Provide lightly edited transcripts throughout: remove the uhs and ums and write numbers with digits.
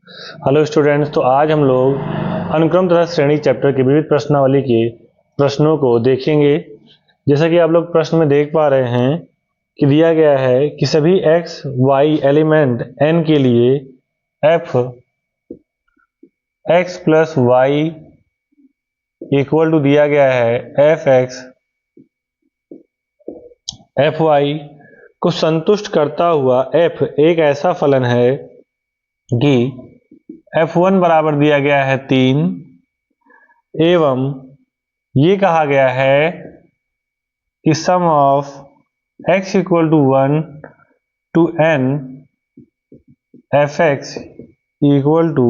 Hello students, तो आज हम लोग अनुक्रम तथा श्रेणी चैप्टर के विविध प्रश्नावली के प्रश्नों को देखेंगे। जैसा कि आप लोग प्रश्न में देख पा रहे हैं कि दिया गया है कि सभी x, y एलिमेंट n के लिए f x plus y equal to दिया गया है f x f y को संतुष्ट करता हुआ f एक ऐसा फलन है कि f1 बराबर दिया गया है 3 एवं ये कहा गया है कि sum of x equal to 1 to n f x equal to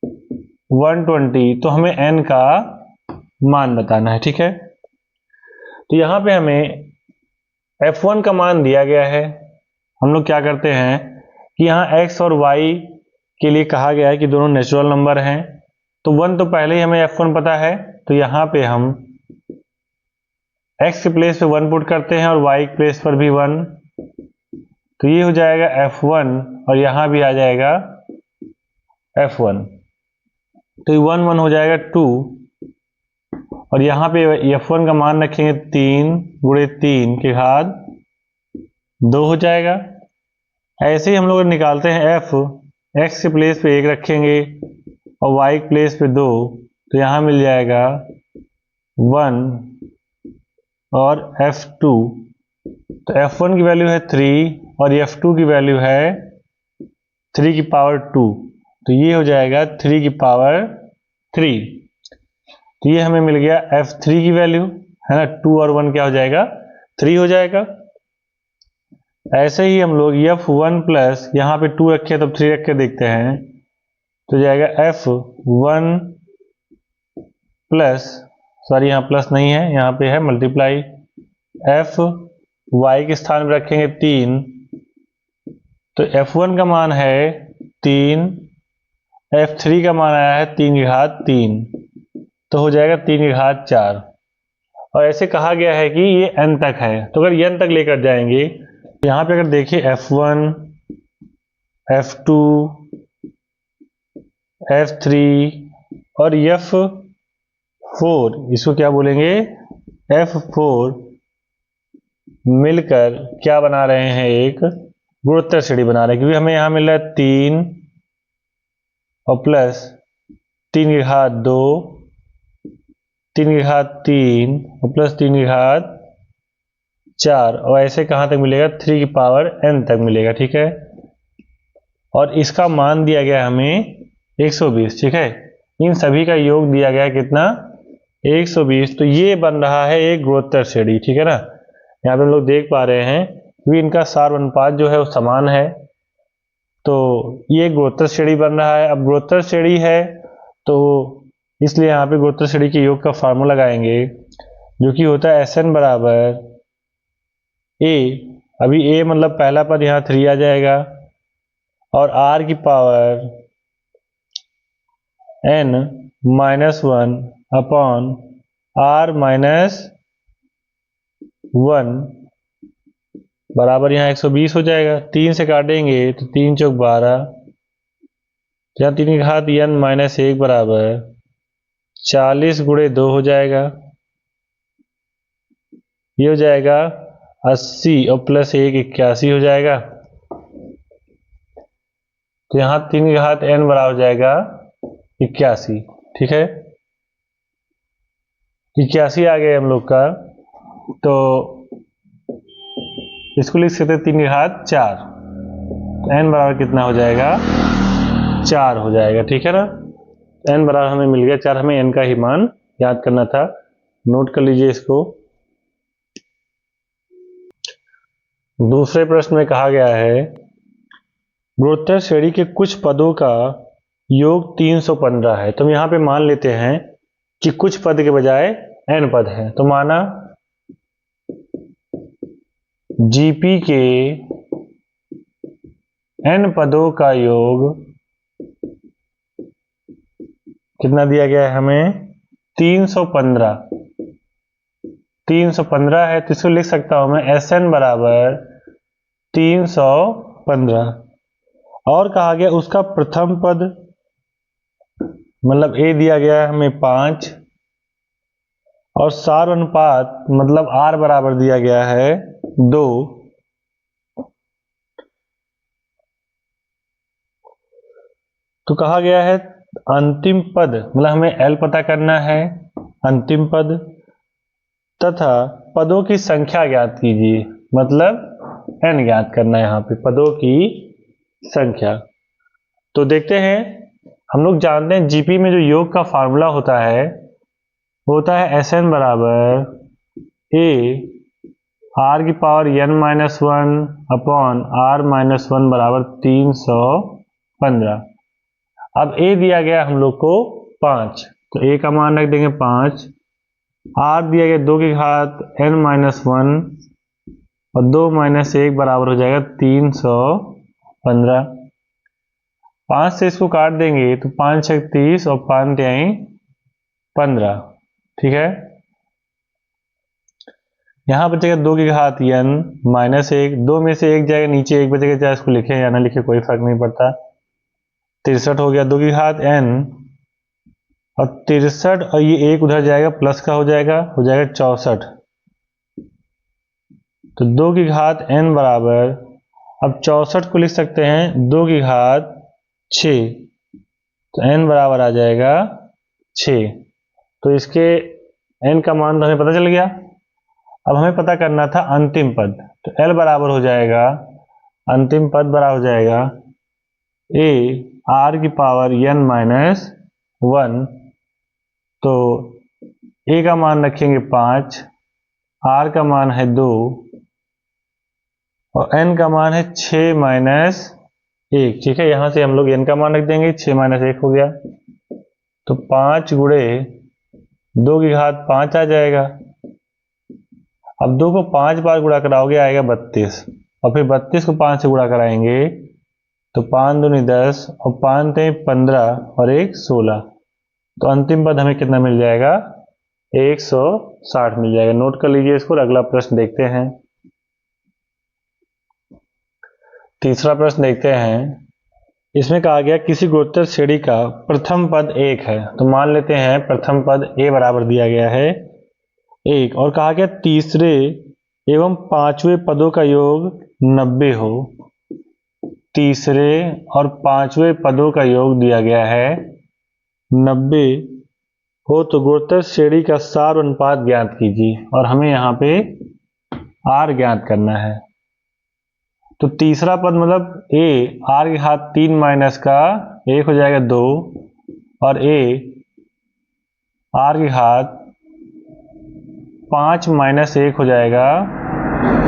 120। तो हमें n का मान बताना है, ठीक है। तो यहाँ पे हमें f1 का मान दिया गया है। हम लोग क्या करते हैं कि यहाँ x और y के लिए कहा गया है कि दोनों नेचुरल नंबर हैं, तो 1 तो पहले ही हमें f1 पता है, तो यहाँ पे हम x के प्लेस पे 1 पुट करते हैं और y के प्लेस पर भी 1, तो ये हो जाएगा f1 और यहाँ भी आ जाएगा f1, तो ये 1 1 हो जाएगा 2 और यहाँ पे f1 का मान रखेंगे 3 गुणे 3 के घात 2 हो जाएगा। ऐसे ही हम लोग निकालते हैं f, x के प्लेस पे 1 रखेंगे और y के प्लेस पे 2, तो यहाँ मिल जाएगा 1 और f2, तो f1 की वैल्यू है 3 और f2 की वैल्यू है 3 की पावर 2, तो ये हो जाएगा 3 की पावर 3। तो ये हमें मिल गया f3 की वैल्यू है ना, 2 और 1 क्या हो जाएगा 3 हो जाएगा। ऐसे ही हम लोग f1 प्लस यहाँ पे 2 रखे तब 3 रख के देखते हैं, तो जाएगा f1 प्लस, सॉरी यहाँ प्लस नहीं है, यहाँ पे है मल्टीप्लाई, f y के स्थान पर रखेंगे 3, तो f1 का मान है 3, f3 का मान आया है 3 की घात 3, तो हो जाएगा 3 की घात 4। और ऐसे कहा गया है कि ये n तक है, तो अगर n तक लेकर जाएंगे, यहाँ पे अगर देखिए f1, f2, f3 और f4, इसको क्या बोलेंगे f4, मिलकर क्या बना रहे हैं, एक गुणोत्तर श्रेणी बना रहे हैं, क्योंकि हमें यहाँ मिल रहा है 3 और प्लस 3 की घात 2, 3 की घात 3 और प्लस 3 की घात 4, और ऐसे कहाँ तक मिलेगा 3 की पावर n तक मिलेगा, ठीक है। और इसका मान दिया गया हमें 120, ठीक है। इन सभी का योग दिया गया कितना 120, तो ये बन रहा है एक गुणोत्तर श्रेणी, ठीक है ना। यहाँ पे हम लोग देख पा रहे हैं कि इनका सार अनुपात जो है वो समान है, तो ये गुणोत्तर श्रेणी बन रहा है। अब गुणोत्तर श्रेणी है तो इसलिए यहाँ पे गुणोत्तर श्रेणी के योग का फार्मूला लगाएंगे, जो कि होता है Sn बराबर a, अभी a मतलब पहला पद यहाँ 3 आ जाएगा और r की power n minus 1 upon r minus 1 बराबर यहाँ 120 हो जाएगा। 3 से काटेंगे तो 3 चौक 12, यहाँ 3 की घात n माइनस 1 बराबर 40 गुणे 2 हो जाएगा, ये हो जाएगा 80 और प्लस 1 81 हो जाएगा। तो यहाँ 3 की घात n बराबर हो जाएगा 81, ठीक है। 81 आ गए हम लोग का, तो इसको लिख सकते हैं 3 की घात 4, तो n बराबर कितना हो जाएगा 4 हो जाएगा, ठीक है ना। n बराबर हमें मिल गया 4, हमें n का ही मान याद करना था, नोट कर लीजिए इसको। दूसरे प्रश्न में कहा गया है गुणोत्तर श्रेणी के कुछ पदों का योग 315 है, तो हम यहाँ पे मान लेते हैं कि कुछ पद के बजाय n पद है, तो माना GP के n पदों का योग कितना दिया गया है हमें 315 है, तो इसको लिख सकता हूं मैं Sn बराबर 315। और कहा गया उसका प्रथम पद मतलब ए दिया गया है हमें 5 और सार अनुपात मतलब आर बराबर दिया गया है 2। तो कहा गया है अंतिम पद मतलब हमें एल पता करना है, अंतिम पद तथा पदों की संख्या ज्ञात कीजिए, मतलब एन ज्ञात करना है यहाँ पे पदों की संख्या। तो देखते हैं, हम लोग जानते हैं जीपी में जो योग का फार्मूला होता है वो होता है एस एन बराबर ए आर की power n minus one upon r minus one बराबर 315। अब ए दिया गया हम लोग को 5, तो ए का मान रख देंगे 5। आर दिया गया 2 की घात n माइनस वन और 2 माइनस 1 बराबर हो जाएगा 315। 5 से इसको काट देंगे तो 5 छक 30 और 5 त्याई 15। ठीक है, यहाँ बचेगा 2 की घात n माइनस 1, 2 में से 1 जाएगा नीचे, 1 बचेगा, चाहे इसको लिखे या ना लिखे कोई फर्क नहीं पड़ता। 63 हो गया, 2 की घात n और 63 और ये 1 उधर जाएगा प्लस का हो जाएगा 64। तो 2 की घात n बराबर, अब 64 को लिख सकते हैं 2 की घात 6, तो n बराबर आ जाएगा 6। तो इसके n का मान तो हमें पता चल गया। अब हमें पता करना था अंतिम पद, तो L बराबर हो जाएगा, अंतिम पद बराबर हो जाएगा a r की पावर n माइनस वन। तो a का मान रखेंगे 5, r का मान है 2 और n का मान है 6 माइनस 1। ठीक है, यहां से हम लोग n का मान रख देंगे, 6 माइनस 1 हो गया, तो 5 गुणे 2 की घात 5 आ जाएगा। अब 2 को 5 बार गुणा कराओगे आएगा 32 और फिर 32 को 5 से गुणा कराएंगे तो 5 दूनी 10 और 5 तेई 15 और 1 16। तो अंतिम पद हमें कितना मिल जाएगा, 160 मिल जाएगा। नोट कर लीजिए इसको। अगला प्रश्न देखते हैं। तीसरा प्रश्न देखते हैं। इसमें कहा गया किसी गुणोत्तर श्रेणी का प्रथम पद 1 है, तो मान लेते हैं प्रथम पद a बराबर दिया गया है 1 और कहा गया तीसरे एवं पांचवें पदों का योग 90 हो। तीसरे और पांचवें पदों का योग दिया गया है 90 हो, तो गुणोत्तर श्रेणी का सार अनुपात ज्ञात कीजिए और हमें यहाँ पे r ज्ञात करना है। तो तीसरा पद मतलब a r की घात 3 माइनस का 1 हो जाएगा 2 और a r की घात 5 माइनस 1 हो जाएगा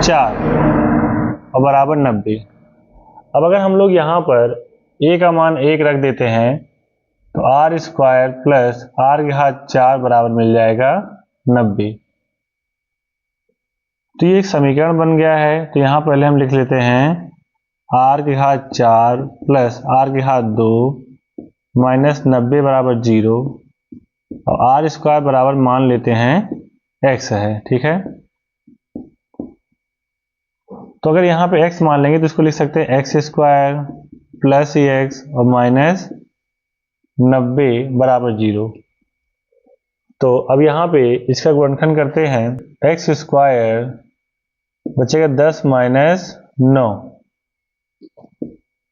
4 और बराबर 90। अब अगर हम लोग यहाँ पर a का मान 1 रख देते हैं तो r स्क्वायर प्लस r की घात 4 बराबर मिल जाएगा 90। तो ये एक समीकरण बन गया है। तो यहाँ पहले हम लिख लेते हैं r की घात 4 प्लस r की घात 2 माइनस 90 बराबर 0 और r स्क्वायर बराबर मान लेते हैं x है। ठीक है, तो अगर यहाँ पे x मान लेंगे तो इसको लिख सकते हैं x स्क्वायर प्लस x और माइनस 90 बराबर 0। तो अब यहाँ पे इसका गुणनखंड करते हैं, x स्क्वायर बचेगा 10 माइनस 9,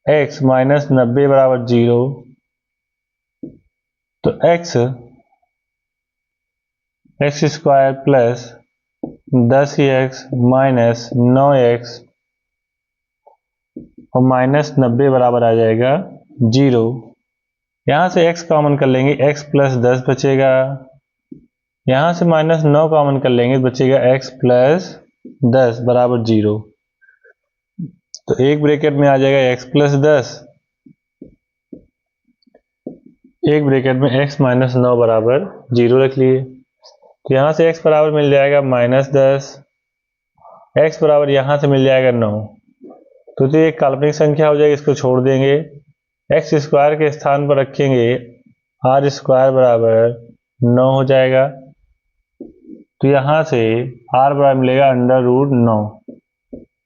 x माइनस 90 बराबर 0। तो x square plus 10x minus 9x और माइनस 90 बराबर आ जाएगा 0। यहाँ से x कॉमन कर लेंगे, x प्लस 10 बचेगा। यहाँ से माइनस 9 कॉमन कर लेंगे, बचेगा x प्लस 10 बराबर 0। तो एक ब्रैकेट में आ जाएगा x प्लस 10, एक ब्रैकेट में x माइनस 9 बराबर 0 रख लिए। तो यहाँ से x बराबर मिल जाएगा माइनस 10, x बराबर यहाँ से मिल जाएगा 9। तो ये एक काल्पनिक संख्या हो जाएगी, इसको छोड़ देंगे। x स्क्वायर के स्थान पर रखेंगे r स्क्वायर बराबर 9 हो जाएगा। तो यहाँ से r बराबर मिलेगा अंडर रूट 9,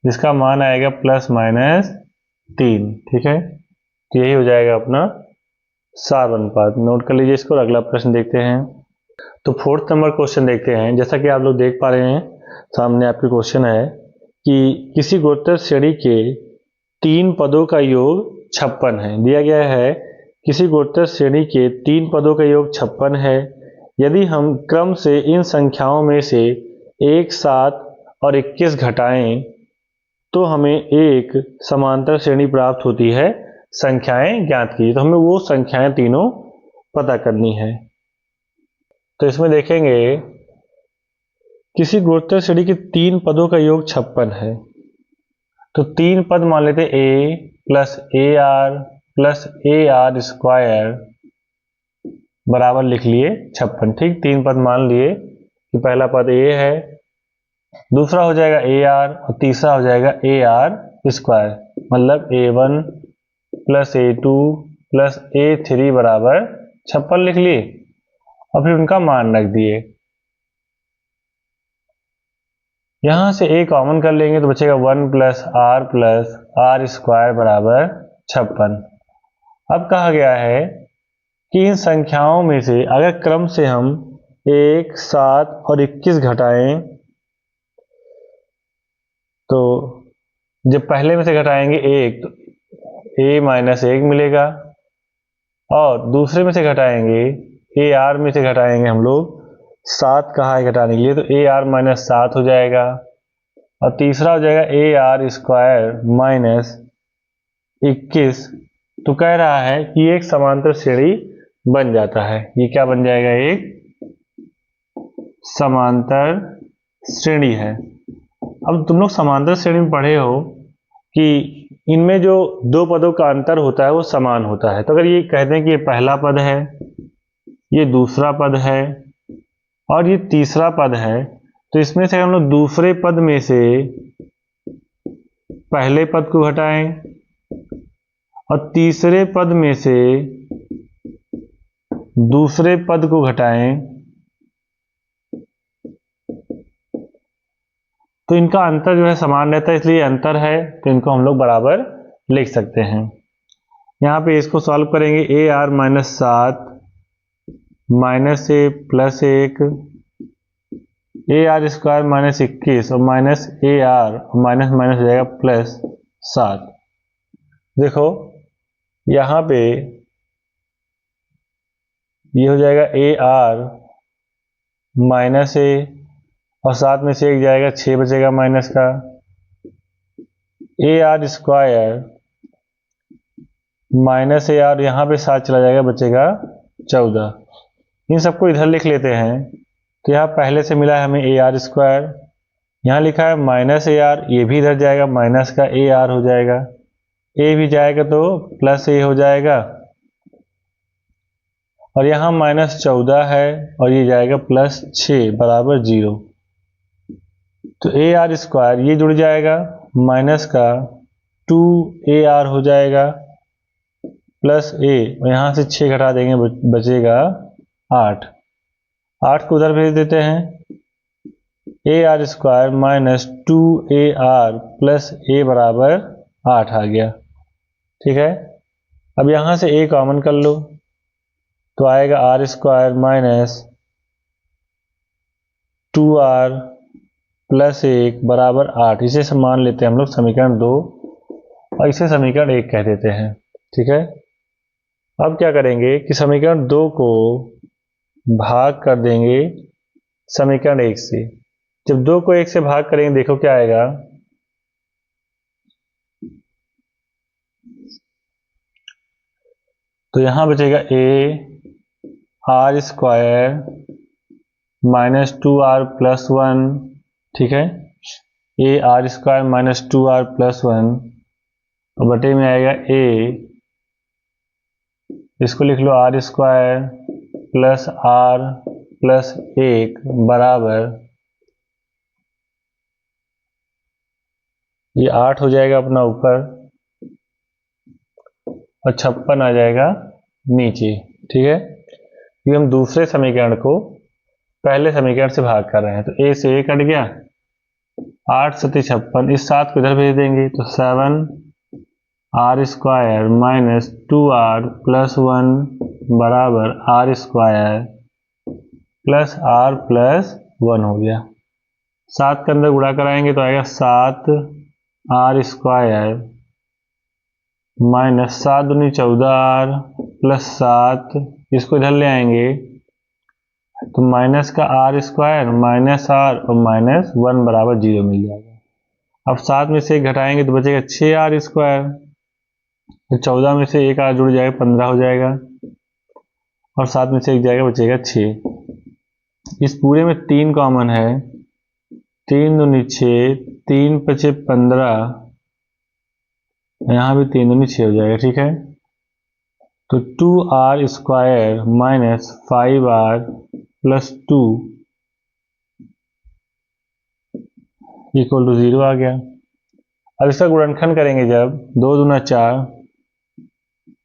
जिसका मान आएगा प्लस माइनस 3। ठीक है, तो यही हो जाएगा अपना सार अनुपात। नोट कर लीजिए इसको और अगला प्रश्न देखते हैं। तो 4th नंबर क्वेश्चन देखते हैं। जैसा कि आप लोग देख पा रहे हैं सामने आपके क्वेश्चन है कि किसी गुणोत्तर श्रेणी के 3 पदों का योग 56 है। दिया गया है किसी गुणोत्तर श्रेणी के 3 पदों का योग 56 है। यदि हम क्रम से इन संख्याओं में से 1, 7 और 21 घटाएं तो हमें एक समांतर श्रेणी प्राप्त होती है। संख्याएं ज्ञात कीजिए। तो हमें वो संख्याएं तीनों पता करनी है। तो इसमें देखेंगे किसी गुणोत्तर श्रेणी के 3 पदों का योग 56 है। तो 3 पद मान लेते a plus A r plus A r square बराबर लिख लिए 56। ठीक, 3 पद मान लिए कि पहला पद a है, दूसरा हो जाएगा ए आर और तीसरा हो जाएगा ए आर स्क्वायर, मतलब a1 plus a2 plus a3 बराबर 56 लिख लिए और फिर उनका मान रख दिए। यहां से a कॉमन कर लेंगे तो बचेगा 1 प्लस आर स्क्वायर बराबर 56। अब कहा गया है कि इन संख्याओं में से अगर क्रम से हम 1, 7 और 21 घटाएं तो जब पहले में से घटाएंगे 1 तो a माइनस 1 मिलेगा और दूसरे में से घटाएंगे ए आर में से घटाएंगे हम लोग 7 कहा है घटाने के लिए तो ए आर माइनस 7 हो जाएगा और तीसरा हो जाएगा ए आर स्क्वायर माइनस 21। तो कह रहा है कि एक समांतर श्रेणी बन जाता है। ये क्या बन जाएगा? एक समांतर श्रेणी है। अब तुम लोग समांतर श्रेणी में पढ़े हो कि इनमें जो दो पदों का अंतर होता है वो समान होता है। तो अगर ये कहते हैं कि ये पहला पद है, ये दूसरा पद है और ये तीसरा पद है, तो इसमें से हम लोग दूसरे पद में से पहले पद को घटाएं और तीसरे पद में से दूसरे पद को घटाएं तो इनका अंतर जो है समान रहता है, इसलिए अंतर है तो इनको हम लोग बराबर लिख सकते हैं। यहाँ पे इसको सॉल्व करेंगे A R minus 7 minus A plus 1 A r square minus 21 और minus A R minus minus हो जाएगा प्लस 7। देखो यहाँ पे ये हो जाएगा ए आर माइनस ए और 7 में से 1 जाएगा 6 बचेगा माइनस का, ए r square minus A R यहाँ पे 7 चला जाएगा बचेगा 14। इन सबको इधर लिख लेते हैं तो यहाँ पहले से मिला है हमें ए आर स्क्वायर, यहाँ लिखा है माइनस ए आर, ये भी इधर जाएगा माइनस का ए आर हो जाएगा, ए भी जाएगा तो प्लस ए हो जाएगा और यहाँ माइनस 14 है और ये जाएगा प्लस 6 बराबर 0। तो ए आर स्क्वायर ये जुड़ जाएगा माइनस का 2 ए आर हो जाएगा प्लस ए और यहाँ से 6 घटा देंगे बचेगा 8। 8 को उधर भेज देते हैं, a r square minus 2 a r plus a बराबर 8 आ गया। ठीक है, अब यहाँ से ए कॉमन कर लो तो आएगा are square minus 2r plus 1 बराबर 8। इसे मान लेते हैं हम लोग समीकरण 2 और इसे समीकरण 1 कह देते हैं। ठीक है, अब क्या करेंगे कि समीकरण 2 को भाग कर देंगे समीकरण 1 से। जब 2 को 1 से भाग करेंगे देखो क्या आएगा, तो यहां बचेगा a r square minus 2r plus 1। ठीक है, a r square minus 2r plus 1 और बटे में आएगा ए, इसको लिख लो r square plus r plus 1 बराबर ये 8 हो जाएगा अपना ऊपर और 56 आ जाएगा नीचे। ठीक है, ये हम दूसरे समीकरण को पहले समीकरण से भाग कर रहे हैं तो ए से ए कट गया, 8 सती 56, इस 7 को इधर भेज देंगे तो 7 are square minus 2r plus 1 बराबर r square plus r plus 1 हो गया। 7 के अंदर गुणा कराएंगे तो आएगा 7 आर स्क्वायर माइनस 7 दूनी 14 आर प्लस 7, इसको इधर ले आएंगे तो माइनस का आर स्क्वायर माइनस आर और माइनस 1 बराबर 0 मिल जाएगा। अब 7 में से 1 घटाएंगे तो बचेगा 6 आर स्क्वायर, तो 14 में से 1 आर जुड़ जाएगा 15 हो जाएगा और 7 में से 1 जाएगा बचेगा 6। इस पूरे में 3 कॉमन है, 3 दूनी 6, 3 पचे 15, यहाँ भी 3 दूनी 6 हो जाएगा। ठीक है, तो 2r square minus 5r plus 2 equal to 0 आ गया। अब इसका गुणनखंड करेंगे जब 2 दूना 4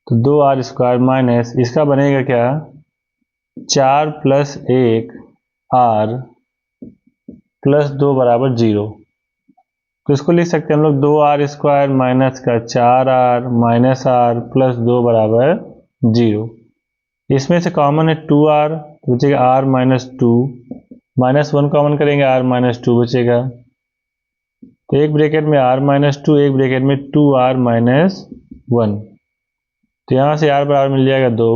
तो 2r स्क्वायर माइनस इसका बनेगा क्या 4 प्लस 1 r प्लस 2 बराबर 0। तो इसको लिख सकते हैं हम लोग 2r स्क्वायर माइनस का 4r माइनस r प्लस 2 बराबर 0। इसमें से कॉमन है 2r तो बचेगा r माइनस 2, माइनस 1 कॉमन करेंगे r माइनस 2 बचेगा, तो एक ब्रैकेट में r माइनस 2, एक ब्रैकेट में 2r माइनस 1, तो यहाँ से r बराबर मिल जाएगा 2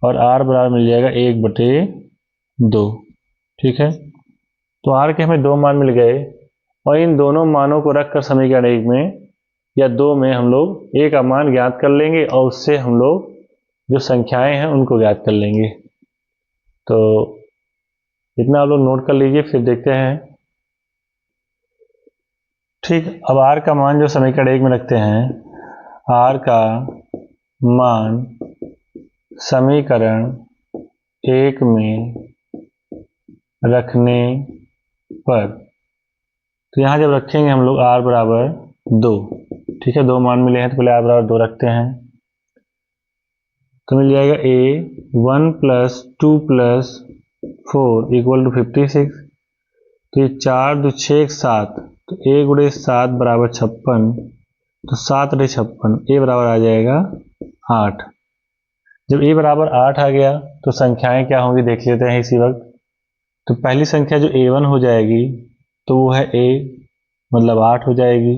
और r बराबर मिल जाएगा 1/2। ठीक है, तो r के हमें 2 मान मिल गए और इन दोनों मानों को रखकर समीकरण 1 में या 2 में हम लोग a का मान ज्ञात कर लेंगे और उससे हम लोग जो संख्याएं हैं उनको ज्ञात कर लेंगे। तो इतना आप लोग नोट कर लीजिए, फिर देखते हैं। ठीक, अब r का मान जो समीकरण 1 में रखते हैं, r का मान समीकरण 1 में रखने पर, तो यहाँ जब रखेंगे हम लोग r बराबर 2, ठीक है, 2 मान मिले हैं तो पहले r बराबर 2 रखते हैं, तो मिल जाएगा a 1 plus 2 plus 4 equal to 56। तो ये 4 2 6 7, तो a गुणे 7 बराबर 56, तो 7 × 56 a बराबर आ जाएगा 8। जब a बराबर 8 आ गया तो संख्याएं क्या होंगी देख लेते हैं इसी वक्त। तो पहली संख्या जो a1 हो जाएगी तो वो है a, मतलब 8 हो जाएगी।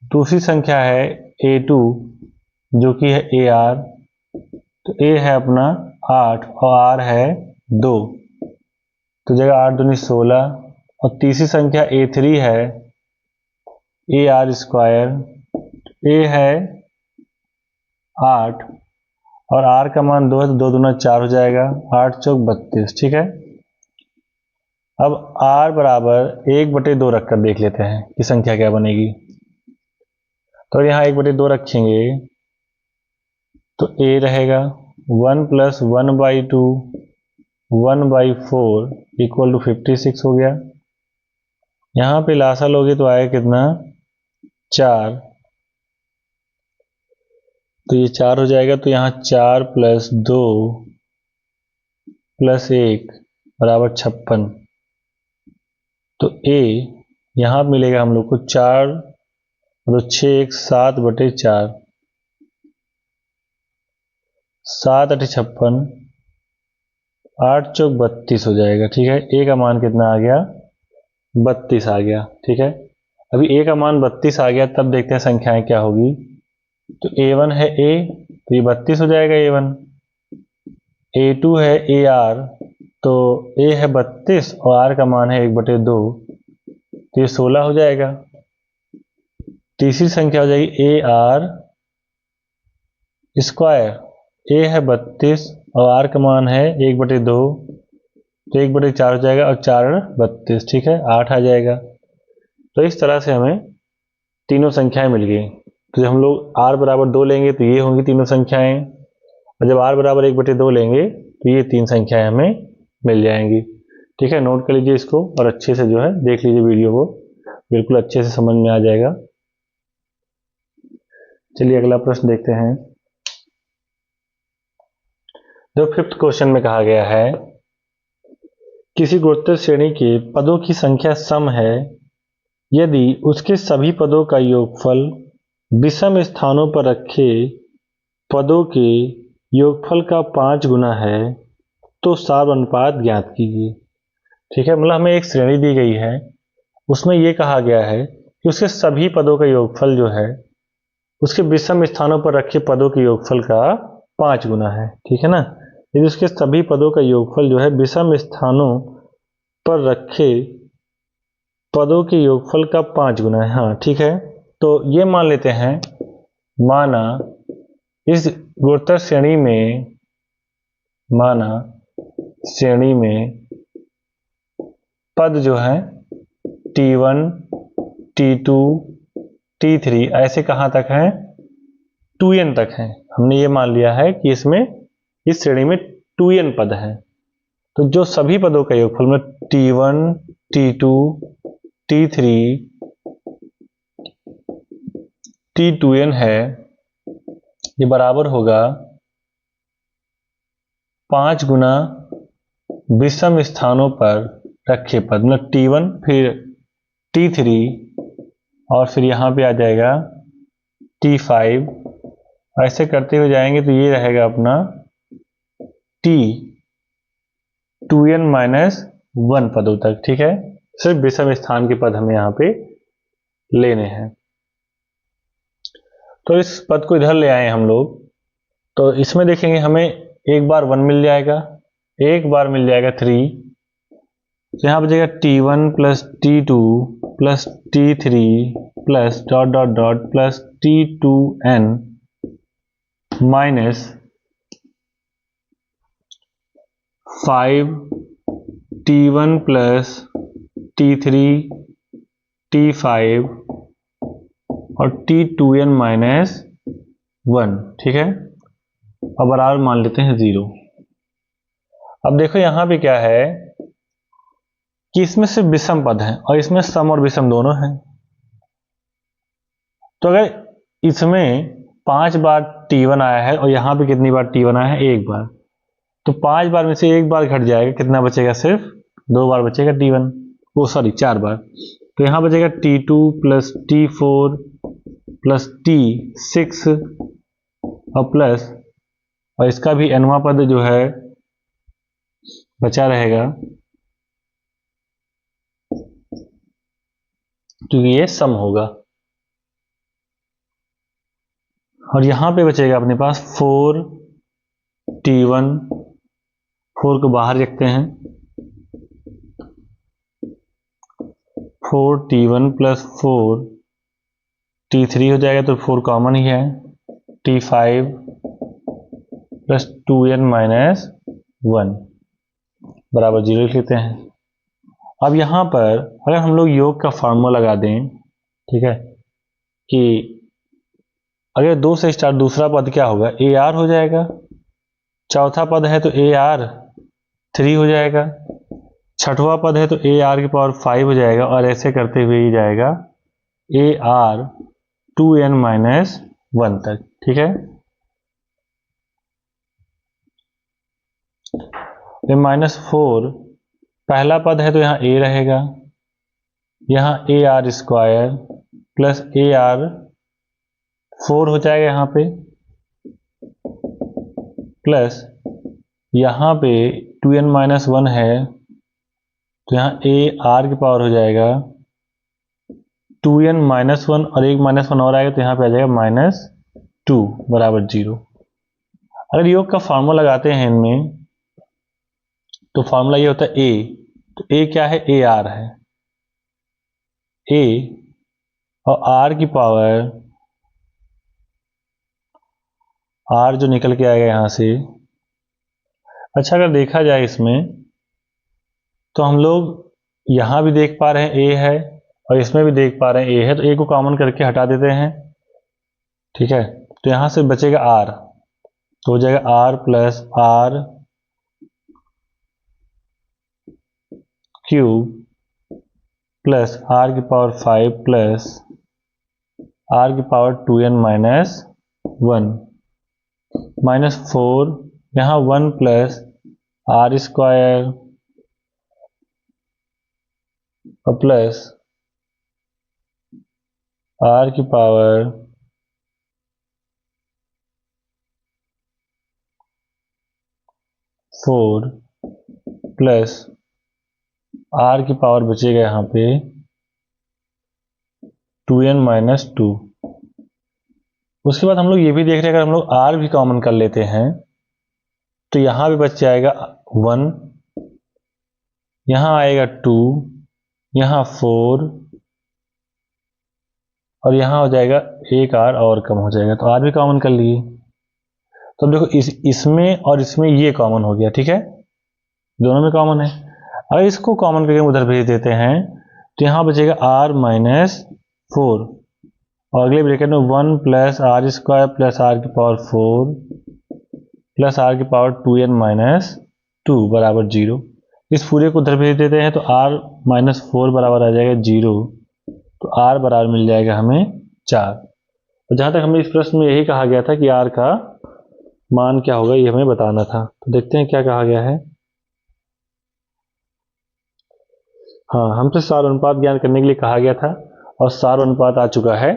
दूसरी संख्या है a2 जो कि है ar, तो a है अपना 8 और r है 2, तो जगह 8 दूनी 16। और तीसरी संख्या a3 है ar स्क्वायर, a है 8 और r का मान 2 है तो 2 दूना 4 हो जाएगा, 8 चौक 32। ठीक है, अब r बराबर 1/2 रखकर देख लेते हैं कि संख्या क्या बनेगी। तो यहाँ 1/2 रखेंगे तो a रहेगा 1 प्लस 1/2 1/4 इक्वल टू 56 हो गया। यहाँ पे लासा लोगे तो आएगा कितना 4, तो ये 4 हो जाएगा, तो यहाँ 4 प्लस 2 प्लस 1 बराबर 56। तो a यहाँ मिलेगा हम लोग को 4 तो 6 1 7/4, 7 8 56, 8 चौक 32 हो जाएगा। ठीक है, a का मान कितना आ गया 32 आ गया। ठीक है, अभी a का मान 32 आ गया, तब देखते हैं संख्याएं क्या होगी। तो a1 है a, तो ये 32 हो जाएगा a1। a2 है ar, तो a है 32 और r का मान है 1/2, तो ये 16 हो जाएगा। तीसरी संख्या हो जाएगी ar स्क्वायर, a है 32 और r का मान है 1/2, तो 1/4 हो जाएगा और 4 32। ठीक है, 8 आ जाएगा। तो इस तरह से हमें तीनों संख्याएं मिल गई। तो जब हम लोग r बराबर 2 लेंगे तो ये होंगी तीनों संख्याएं, और जब r बराबर 1/2 लेंगे तो ये 3 संख्याएं हमें मिल जाएंगी। ठीक है, नोट कर लीजिए इसको और अच्छे से जो है देख लीजिए वीडियो को, बिल्कुल अच्छे से समझ में आ जाएगा। चलिए अगला प्रश्न देखते हैं। जो 5th क्वेश्चन में कहा गया है, किसी गुणोत्तर श्रेणी के पदों की संख्या सम है यदि उसके सभी पदों का योगफल विषम स्थानों पर रखे पदों के योगफल का 5 गुना है तो सार ज्ञात कीजिए। ठीक है, मतलब हमें एक श्रेणी दी गई है, उसमें यह कहा गया है कि उसके सभी पदों का योगफल जो है उसके विषम स्थानों पर रखे पदों के योगफल का 5 गुना है। ठीक है ना, यदि उसके सभी पदों का योगफल जो है विषम स्थानों पर रखे पदों के योगफल का 5 गुना है। हाँ ठीक है, तो ये मान लेते हैं, माना इस गुणोत्तर श्रेणी में पद जो है T1, T2, T3 ऐसे कहाँ तक हैं, 2n तक हैं। हमने ये मान लिया है कि इसमें इस श्रेणी में 2n पद हैं। तो जो सभी पदों का योगफल में T1, T2, T3, T2n है, ये बराबर होगा 5 गुना विषम स्थानों पर रखे पद, मतलब T1 फिर T3 और फिर यहाँ पे आ जाएगा T5, ऐसे करते हुए जाएंगे तो ये रहेगा अपना T2n-1 पदों तक। ठीक है, सिर्फ विषम स्थान के पद हमें यहाँ पे लेने हैं। तो इस पद को इधर ले आए हम लोग, तो इसमें देखेंगे हमें एक बार 1 मिल जाएगा, एक बार मिल जाएगा 3, तो यहाँ बचेगा T1 plus T2 plus T3 plus dot dot dot plus T2n minus 5 T1 plus T3 T5 और T2n-1। ठीक है, अब बराबर मान लेते हैं 0। अब देखो यहाँ पे क्या है कि इसमें सिर्फ विषम पद हैं और इसमें सम और विषम दोनों हैं। तो अगर इसमें 5 बार T1 आया है और यहाँ पे कितनी बार T1 आया है, एक बार, तो 5 बार में से एक बार घट जाएगा, कितना बचेगा, सिर्फ 2 बार बचेगा T1, वो सॉरी 4 बार। तो यहाँ बचेगा T2 plus T4 plus T6 और प्लस, और इसका भी nवां पद जो है बचा रहेगा, क्योंकि ये सम होगा। और यहां पे बचेगा अपने पास 4T1, 4 को बाहर रखते हैं, 4T1 प्लस 4T3 हो जाएगा, तो 4 कॉमन ही है, T5 प्लस 2n-1 बराबर 0 लिख लेते हैं। अब यहाँ पर अगर हम लोग योग का फार्मूला लगा दें, ठीक है, कि अगर 2 से स्टार्ट दूसरा पद क्या होगा, AR हो जाएगा, चौथा पद है तो AR3 हो जाएगा, छठवां पद है तो AR की पावर 5 हो जाएगा, और ऐसे करते हुए ही जाएगा AR2n-1 तक। ठीक है, -4 पहला पद है तो यहाँ A रहेगा, यहाँ AR² प्लस AR4 हो जाएगा यहाँ पे, प्लस यहाँ पे 2n-1 है तो यहाँ AR की पावर हो जाएगा 2n-1 और एक -1 और आएगा तो यहाँ पे आ जाएगा -2 बराबर 0। अगर योग का फार्मूला लगाते हैं इनमें तो फार्मूला ये होता है A, तो A क्या है, AR है, A और R की पावर, R जो निकल के आएगा यहाँ से। अच्छा, अगर देखा जाए इसमें तो हम लोग यहाँ भी देख पा रहे हैं A है और इसमें भी देख पा रहे हैं A है, तो A को कॉमन करके हटा देते हैं। ठीक है, तो यहाँ से बचेगा R, तो हो जाएगा R plus R cube plus R की पावर 5 प्लस R की पावर 2n-1 -4, यहाँ 1 प्लस R² और प्लस R की पावर 4 प्लस r की पावर बचेगा यहाँ पे 2n माइनस 2। उसके बाद हम लोग ये भी देख रहे हैं, अगर हम लोग r भी कॉमन कर लेते हैं तो यहाँ भी बच जाएगा 1, यहाँ आएगा 2, यहाँ 4 और यहाँ हो जाएगा एक r और कम हो जाएगा, तो r भी कॉमन कर लिए। तो अब देखो इसमें और इसमें ये कॉमन हो गया, ठीक है, दोनों में कॉमन है। अगर इसको कॉमन करके उधर भेज देते हैं तो यहाँ बचेगा r माइनस 4 और अगले ब्रैकेट में 1 plus r square plus r की पावर 4 प्लस r की पावर 2n माइनस 2 बराबर 0। इस पूरे को उधर भेज देते हैं तो r माइनस 4 बराबर आ जाएगा 0, तो r बराबर मिल जाएगा हमें 4। तो जहाँ तक हमें इस प्रश्न में यही कहा गया था कि r का मान क्या होगा ये हमें बताना था। तो देखते हैं क्या कहा गया है। हाँ, हमसे सार अनुपात ज्ञान करने के लिए कहा गया था और सार अनुपात आ चुका है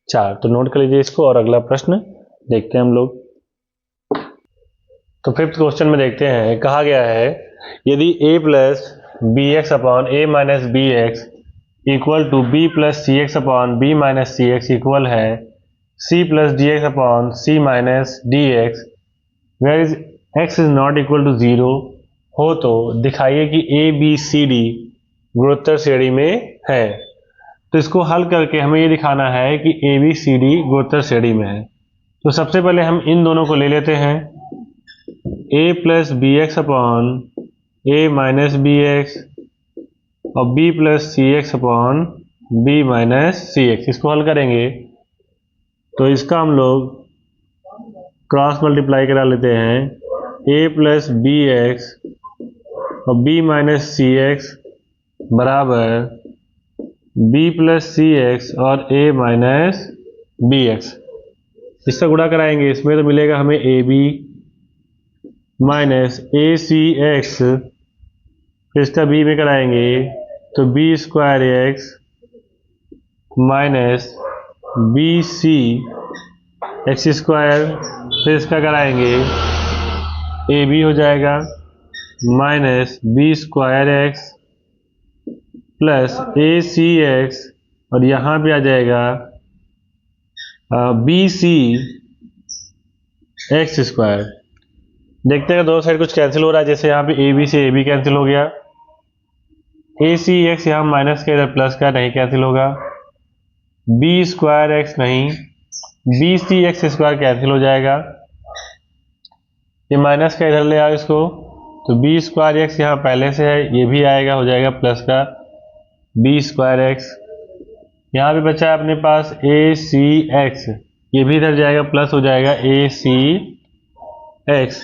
4। तो नोट कर लीजिए इसको और अगला प्रश्न देखते हैं हम लोग। तो फिफ्थ क्वेश्चन में देखते हैं, कहा गया है यदि a plus b x upon a minus b x equal to b plus c x upon b minus c x equal है c plus d x upon c minus d x where is x is not equal to 0 हो तो दिखाइए कि a b c d गुणोत्तर श्रेणी में है। तो इसको हल करके हमें ये दिखाना है कि a b c d गुणोत्तर श्रेणी में है। तो सबसे पहले हम इन दोनों को ले लेते हैं, a plus b x upon a minus b x और b plus c x upon b minus c x. इसको हल करेंगे तो इसका हम लोग क्रॉस मल्टीप्लाई करा लेते हैं, a प्लस बी एक्स और b माइनस सी एक्स बराबर b प्लस सी एक्स और a माइनस बी एक्स। इसका गुणा कराएंगे इसमें तो मिलेगा हमें a b minus a c x, फिर इसका b में कराएंगे तो b square x minus b c x square, फिर इसका कराएंगे ए बी हो जाएगा minus b square x plus a c x और यहाँ पे आ जाएगा बी सी एक्स स्क्वायर। देखते हैं दोनों साइड कुछ कैंसिल हो रहा है, जैसे यहाँ पे ए बी से ए बी कैंसिल हो गया, ए सी एक्स यहाँ माइनस का इधर प्लस का नहीं कैंसिल होगा, बी स्क्वायर एक्स नहीं, b c x square cancel हो जाएगा, ये माइनस का इधर ले आओ इसको तो बी स्क्वायर एक्स यहाँ पहले से है ये भी आएगा, हो जाएगा प्लस का बी स्क्वायर एक्स। यहाँ पे बचा है अपने पास ए सी एक्स, ये भी इधर जाएगा प्लस हो जाएगा ए सी एक्स,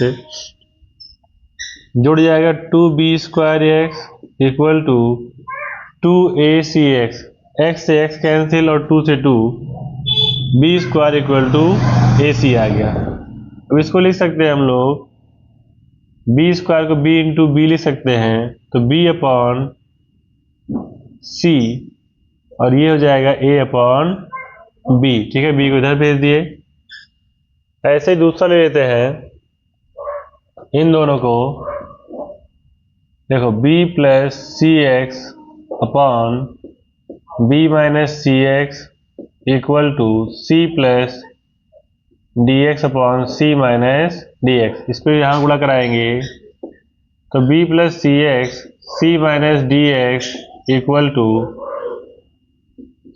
जुड़ जाएगा 2b square x equal to 2ac x, x से एक्स कैंसिल और 2 से 2, b square equal to ac आ गया। अब इसको लिख सकते हैं हम लोग, b स्क्वायर को b इंटू बी लिख सकते हैं तो b अपॉन c और ये हो जाएगा a अपॉन b, ठीक है, b को इधर भेज दिए। ऐसे ही दूसरा ले लेते हैं, इन दोनों को देखो b plus c x upon b minus c x equal to c plus d x upon c minus d x. इसको यहाँ गुणा कराएंगे तो b plus c x c minus d x equal to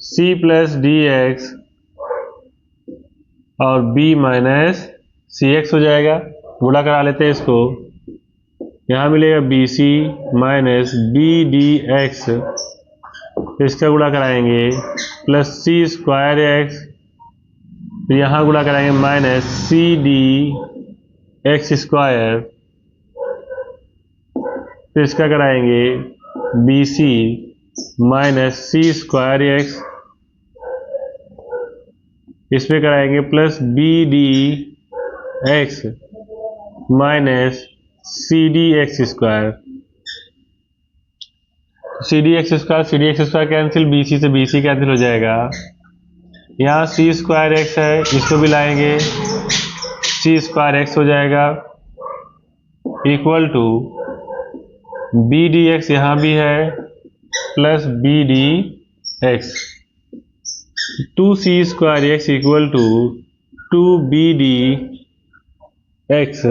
c plus d x और b minus c x हो जाएगा। गुणा करा लेते हैं इसको, यहाँ मिलेगा b c minus b d x, इसका गुणा कराएंगे प्लस सी स्क्वायर एक्स, फिर यहाँ गुणा कराएंगे minus c d x square, फिर इसका कराएंगे b c minus c square x, इसमें कराएंगे plus b d x minus c d x square, c d x square cancel, b c से बी सी कैंसिल हो जाएगा। यहाँ सी स्क्वायर एक्स है, इसको भी लाएंगे सी स्क्वायर एक्स हो जाएगा equal to b d x यहाँ भी है plus b d x, 2c square x equal to 2bd x,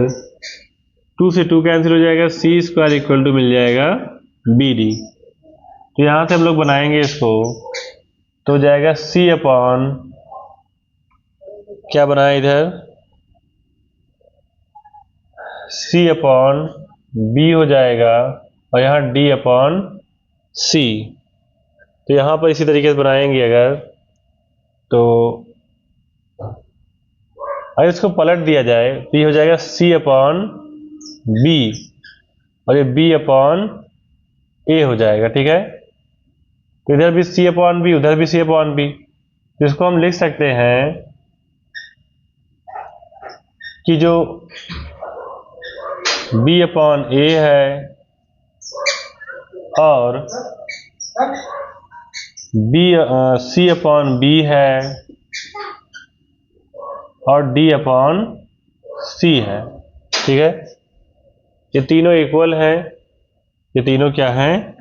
2 से 2 कैंसिल हो जाएगा, c स्क्वायर इक्वल टू मिल जाएगा bd। तो यहाँ से हम लोग बनाएंगे इसको, तो हो जाएगा c अपॉन क्या बनाए इधर, c अपॉन b हो जाएगा और यहाँ d अपॉन c। तो यहाँ पर इसी तरीके से बनाएंगे अगर, तो अगर इसको पलट दिया जाए तो ये हो जाएगा c अपॉन b और ये b अपॉन a हो जाएगा, ठीक है। तो इधर भी c अपॉन b, उधर भी c अपॉन b, तो इसको हम लिख सकते हैं कि जो b अपॉन a है और c अपॉन b है और d अपॉन c है, ठीक है। ये तीनों इक्वल है, ये तीनों क्या हैं,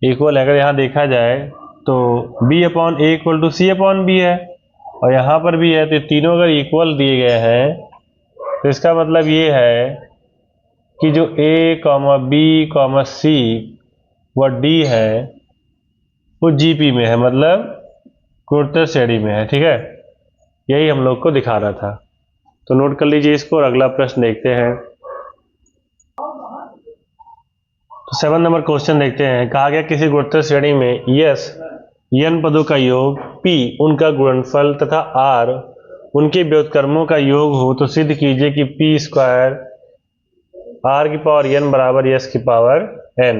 इक्वल है। अगर यहाँ देखा जाए तो b upon a equal to c upon b है और यहाँ पर भी है, तो ये तीनों अगर इक्वल दिए गए हैं तो इसका मतलब ये है कि जो a, b, c व d है वो GP में है, मतलब गुणोत्तर श्रेणी में है, ठीक है। यही हम लोग को दिखा रहा था, तो नोट कर लीजिए इसको और अगला प्रश्न देखते हैं। तो 7 नंबर क्वेश्चन देखते हैं। कहा गया किसी गुणोत्तर श्रेणी में यस n पदों का योग, p उनका गुणनफल तथा r उनके व्युत्क्रमों का योग हो तो सिद्ध कीजिए कि p स्क्वायर r की पावर n बराबर s की पावर n।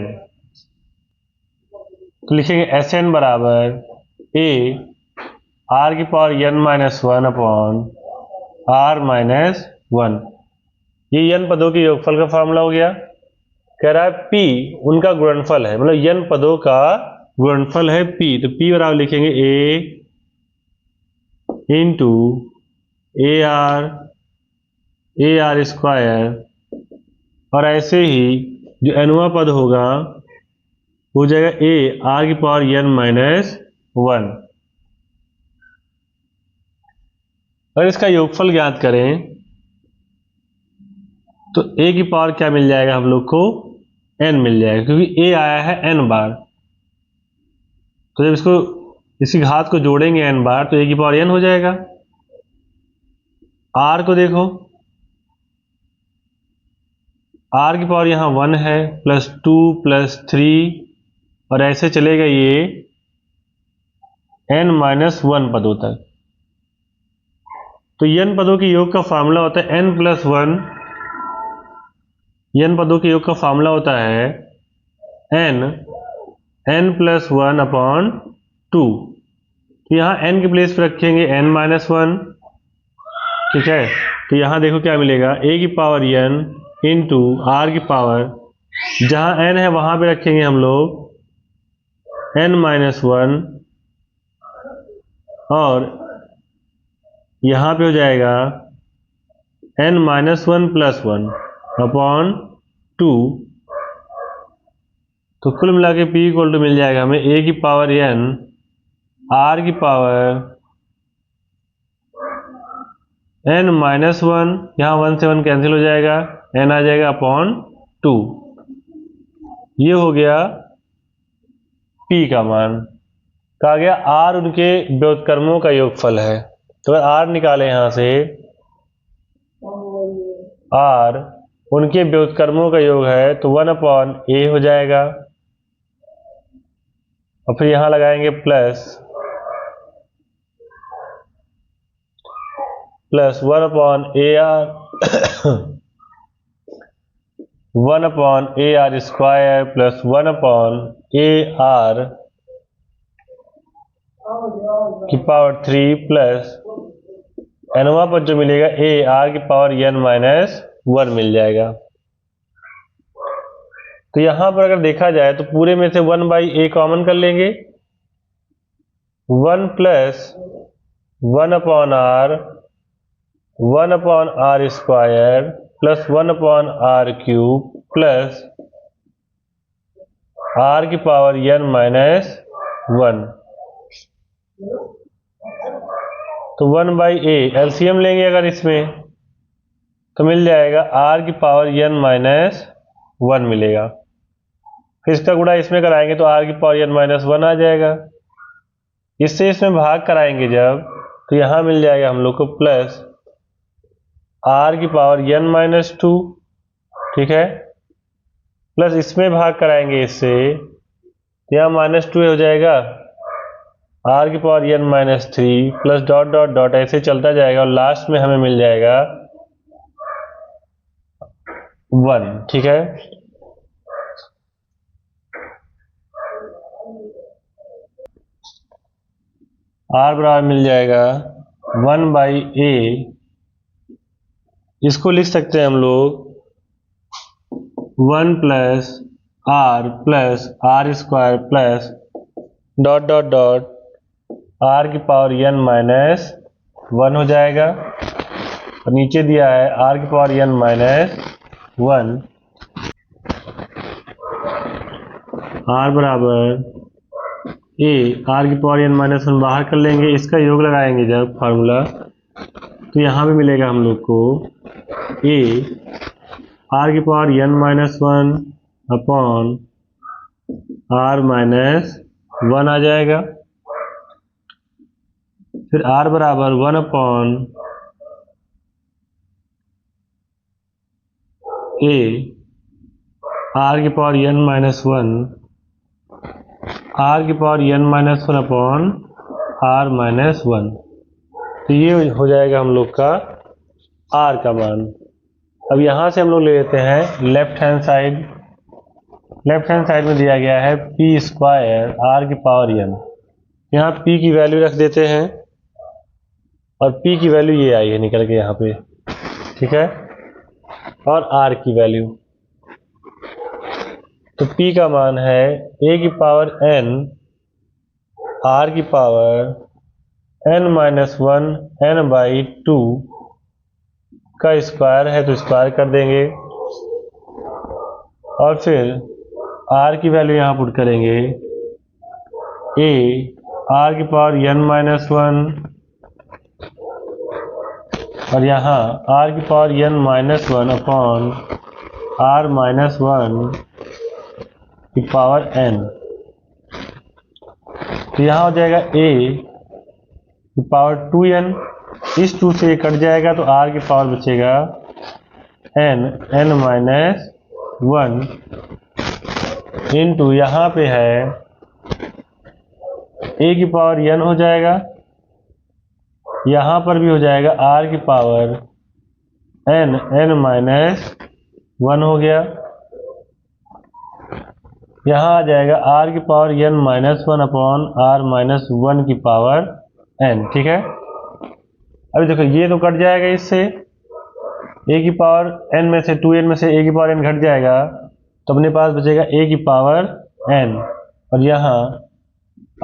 तो लिखेंगे Sn बराबर a r की power n minus 1 upon r minus 1। ये n पदों के योगफल का फॉर्मूला हो गया। कह रहा है p उनका गुणनफल है, मतलब n पदों का गुणनफल है p, तो p बराबर लिखेंगे a इंटू ar स्क्वायर और ऐसे ही जो nवां पद होगा हो जाएगा a r की पावर n माइनस 1। अगर इसका योगफल ज्ञात करें तो a की पावर क्या मिल जाएगा हम लोग को, n मिल जाएगा, क्योंकि a आया है n बार। तो जब इसको इसी घात को जोड़ेंगे n बार तो a की पावर n हो जाएगा। r को देखो, r की पावर यहाँ 1 है प्लस 2 प्लस 3 और ऐसे चलेगा ये n माइनस 1 पदों तक। तो n पदों के योग का फार्मूला होता है n प्लस 1, n पदों के योग का फार्मूला होता है n प्लस 1 अपॉन 2। तो यहाँ n के प्लेस पर रखेंगे n माइनस 1, ठीक है। तो यहाँ देखो क्या मिलेगा, a की पावर n इंटू r की पावर, जहाँ n है वहाँ पे रखेंगे हम लोग n माइनस 1 और यहाँ पे हो जाएगा n माइनस 1 प्लस 1 अपॉन 2। तो कुल मिला के p इक्वल टू मिल जाएगा हमें a की पावर n r की पावर n माइनस 1, यहाँ 1 से 1 कैंसिल हो जाएगा, n आ जाएगा अपॉन 2। ये हो गया p का मान। कहा गया r उनके व्युत्क्रमों का योगफल है, तो अगर r निकाले यहाँ से, r उनके व्युत्क्रमों का योग है तो 1 अपॉन a हो जाएगा और फिर यहाँ लगाएंगे plus 1 upon ar 1 upon ar square plus 1 upon ar की पावर 3 प्लस nवां पद जो मिलेगा a r की पावर n माइनस 1 मिल जाएगा। तो यहां पर अगर देखा जाए तो पूरे में से 1 बाई a कॉमन कर लेंगे, 1 plus 1 upon r 1 upon r square plus 1/r³ plus r की पावर n माइनस 1। तो 1/a एलसीएम लेंगे अगर इसमें तो मिल जाएगा r की पावर n माइनस 1 मिलेगा। फिर इसका गुणा इसमें कराएंगे तो r की पावर n माइनस 1 आ जाएगा। इससे इसमें भाग कराएंगे जब तो यहाँ मिल जाएगा हम लोग को प्लस r की पावर n माइनस 2, ठीक है, प्लस इसमें भाग कराएंगे इससे तो यहाँ -2 हो जाएगा, r की power n minus 3 plus dot dot dot ऐसे चलता जाएगा और लास्ट में हमें मिल जाएगा 1, ठीक है। r बराबर मिल जाएगा 1/a, इसको लिख सकते हैं हम लोग 1 plus r square plus dot dot dot r की पावर n माइनस 1 हो जाएगा और नीचे दिया है r की पावर n माइनस 1। r बराबर a, r की पावर n माइनस 1 बाहर कर लेंगे, इसका योग लगाएंगे जब फार्मूला तो यहाँ भी मिलेगा हम लोग को a r की power n minus 1 upon r minus 1 आ जाएगा। फिर r बराबर 1 अपॉन a r की पावर n माइनस 1 r की power n minus 1 upon r minus 1। तो ये हो जाएगा हम लोग का r का मान। अब यहाँ से हम लोग ले लेते हैं left hand side. Left hand side में दिया गया है p स्क्वायर r की पावर n, यहाँ p की वैल्यू रख देते हैं और p की वैल्यू ये आई है निकल के यहाँ पे, ठीक है, और r की वैल्यू तो p का मान है a की पावर n r की पावर n माइनस 1 n/2 का स्क्वायर है तो स्क्वायर कर देंगे और फिर r की वैल्यू यहाँ पुट करेंगे a r की पावर n माइनस 1 और यहाँ r की power n minus 1 upon r minus 1 की पावर n। तो यहाँ हो जाएगा a की पावर 2n, इस 2 से कट जाएगा तो r की पावर बचेगा n माइनस 1 इंटू यहाँ पे है a की पावर n हो जाएगा, यहाँ पर भी हो जाएगा r की पावर n माइनस 1 हो गया, यहाँ आ जाएगा r की power n minus 1 upon r minus 1 की पावर n, ठीक है। अभी देखो ये तो कट जाएगा, इससे a की पावर n में से 2n में से a की पावर n घट जाएगा तो अपने पास बचेगा a की पावर n और यहाँ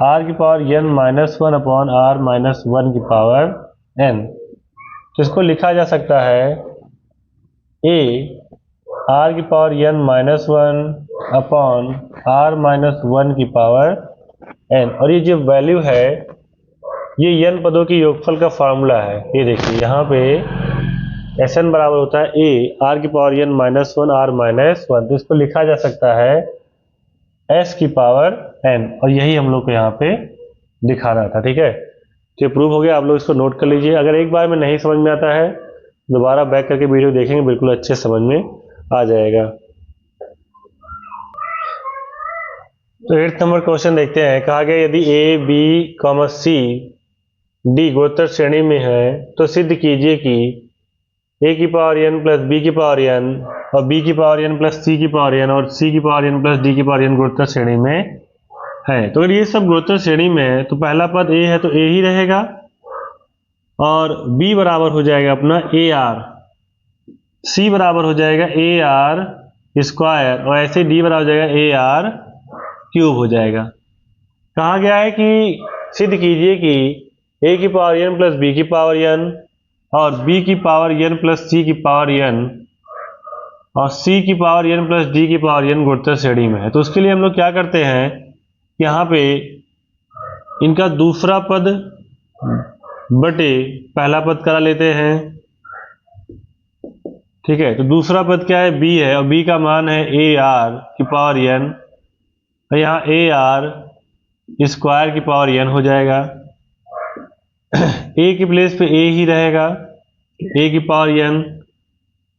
r की power n minus 1 upon r minus 1 की पावर n। तो इसको लिखा जा सकता है a r की power n minus 1 upon r minus 1 की पावर n, और ये जो वैल्यू है ये n पदों के योगफल का फार्मूला है। ये देखिए यहाँ पे Sn बराबर होता है a r की power n minus 1 r minus 1, तो इसको लिखा जा सकता है s की पावर n और यही हम लोग को यहाँ पे दिखाना था, ठीक है। तो प्रूव हो गया, आप लोग इसको नोट कर लीजिए। अगर एक बार में नहीं समझ में आता है दोबारा बैक करके वीडियो देखेंगे, बिल्कुल अच्छे समझ में आ जाएगा। तो 8th नंबर क्वेश्चन देखते हैं। कहा गया यदि a b, c d गुणोत्तर श्रेणी में है तो सिद्ध कीजिए कि a की पावर n प्लस b की पावर n और b की पावर n प्लस c की पावर n और c की पावर n प्लस d की पावर n गुणोत्तर श्रेणी में है। तो अगर ये सब गुणोत्तर श्रेणी में है तो पहला पद a है तो a ही रहेगा और b बराबर हो जाएगा अपना ar, c बराबर हो जाएगा ar स्क्वायर और ऐसे d बराबर हो जाएगा ar क्यूब हो जाएगा। कहा गया है कि सिद्ध कीजिए कि a की पावर n प्लस b की पावर n और b की पावर n प्लस c की पावर n और c की पावर n प्लस d की पावर n गुणोत्तर श्रेणी में है। तो उसके लिए हम लोग क्या करते हैं, यहाँ पे इनका दूसरा पद बटे पहला पद करा लेते हैं। ठीक है, तो दूसरा पद क्या है, b है, और b का मान है a r की पावर n, और यहाँ a r स्क्वायर की पावर n हो जाएगा। a के प्लेस पे a ही रहेगा, a की पावर n,